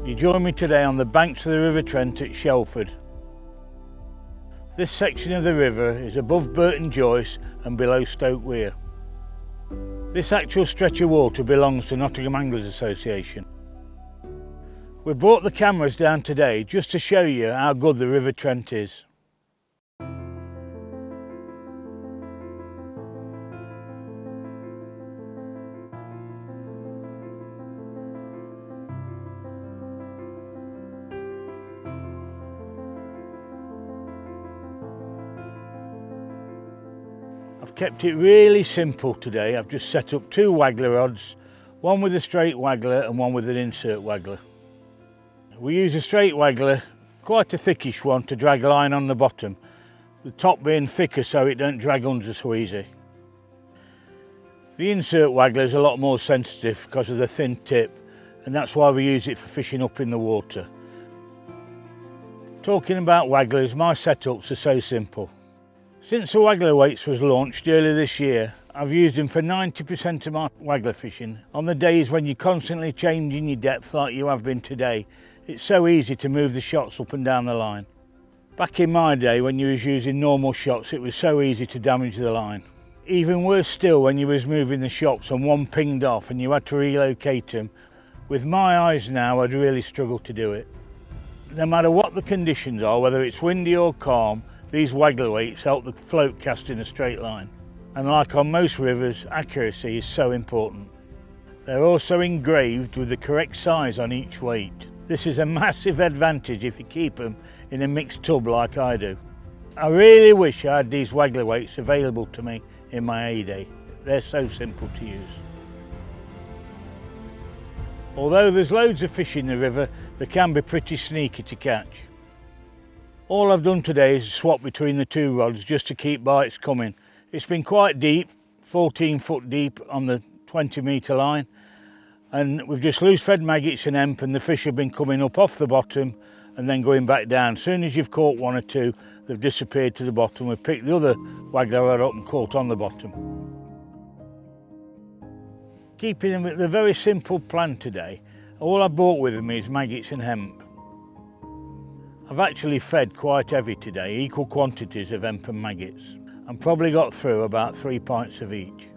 You join me today on the banks of the River Trent at Shelford. This section of the river is above Burton Joyce and below Stoke Weir. This actual stretch of water belongs to Nottingham Anglers Association. We brought the cameras down today just to show you how good the River Trent is. I've kept it really simple today. I've just set up two Waggler rods, one with a straight Waggler and one with an insert Waggler. We use a straight Waggler, quite a thickish one, to drag line on the bottom, the top being thicker so it don't drag under so easy. The insert Waggler is a lot more sensitive because of the thin tip, and that's why we use it for fishing up in the water. Talking about Wagglers, my setups are so simple. Since the Waggler weights was launched earlier this year, I've used them for 90% of my Waggler fishing. On the days when you're constantly changing your depth like you have been today, it's so easy to move the shots up and down the line. Back in my day when you was using normal shots, it was so easy to damage the line. Even worse still when you was moving the shots and one pinged off and you had to relocate them. With my eyes now, I'd really struggle to do it. No matter what the conditions are, whether it's windy or calm, these Waggler weights help the float cast in a straight line. And like on most rivers, accuracy is so important. They're also engraved with the correct size on each weight. This is a massive advantage if you keep them in a mixed tub like I do. I really wish I had these Waggler weights available to me in my heyday. They're so simple to use. Although there's loads of fish in the river, they can be pretty sneaky to catch. All I've done today is swap between the two rods just to keep bites coming. It's been quite deep, 14 foot deep on the 20-metre line, and we've just loose fed maggots and hemp, and the fish have been coming up off the bottom and then going back down. As soon as you've caught one or two, they've disappeared to the bottom. We've picked the other Waggler rod up and caught on the bottom. Keeping them with a very simple plan today, all I brought with me is maggots and hemp. I've actually fed quite heavy today, equal quantities of hemp and maggots, and probably got through about 3 pints of each.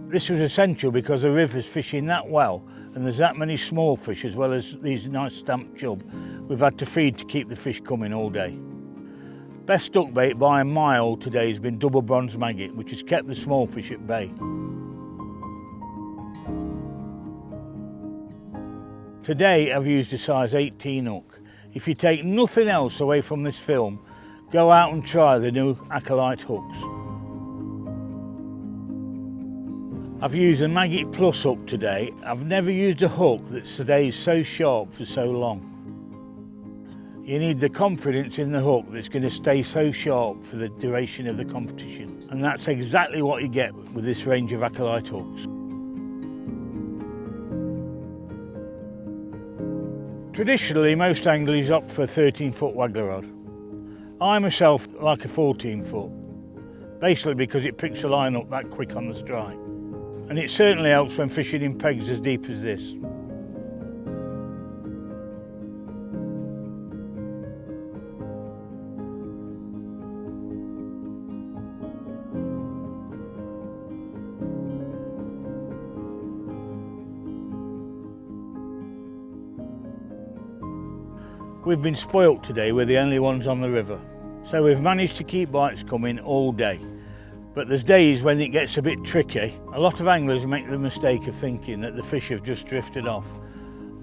This was essential because the river's fishing that well and there's that many small fish as well as these nice stamped chub we've had to feed to keep the fish coming all day. Best duck bait by a mile today has been double bronze maggot, which has kept the small fish at bay. Today I've used a size 18 hook. If you take nothing else away from this film, go out and try the new Acolyte hooks. I've used a Maggot Plus hook today. I've never used a hook that stays so sharp for so long. You need the confidence in the hook that's going to stay so sharp for the duration of the competition. And that's exactly what you get with this range of Acolyte hooks. Traditionally, most anglers opt for a 13-foot Waggler rod. I myself like a 14-foot, basically because it picks the line up that quick on the strike. And it certainly helps when fishing in pegs as deep as this. We've been spoilt today, we're the only ones on the river. So we've managed to keep bites coming all day. But there's days when it gets a bit tricky. A lot of anglers make the mistake of thinking that the fish have just drifted off.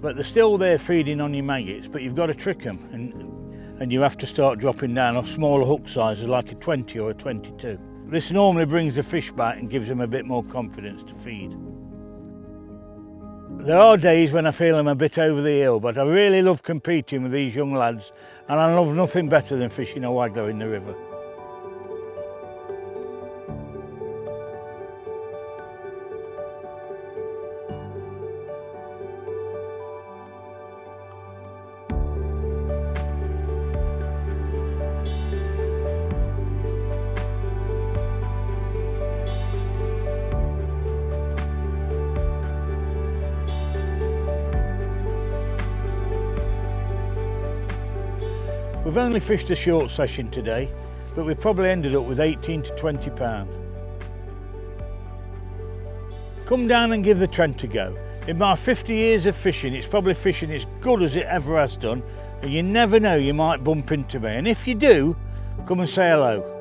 But they're still there feeding on your maggots, but you've got to trick them. And you have to start dropping down off smaller hook sizes like a 20 or a 22. This normally brings the fish back and gives them a bit more confidence to feed. There are days when I feel I'm a bit over the hill, but I really love competing with these young lads, and I love nothing better than fishing a Waggler in the river. We've only fished a short session today, but we probably ended up with 18 to 20 pounds. Come down and give the Trent a go. In my 50 years of fishing, it's probably fishing as good as it ever has done, and you never know, you might bump into me, and if you do, come and say hello.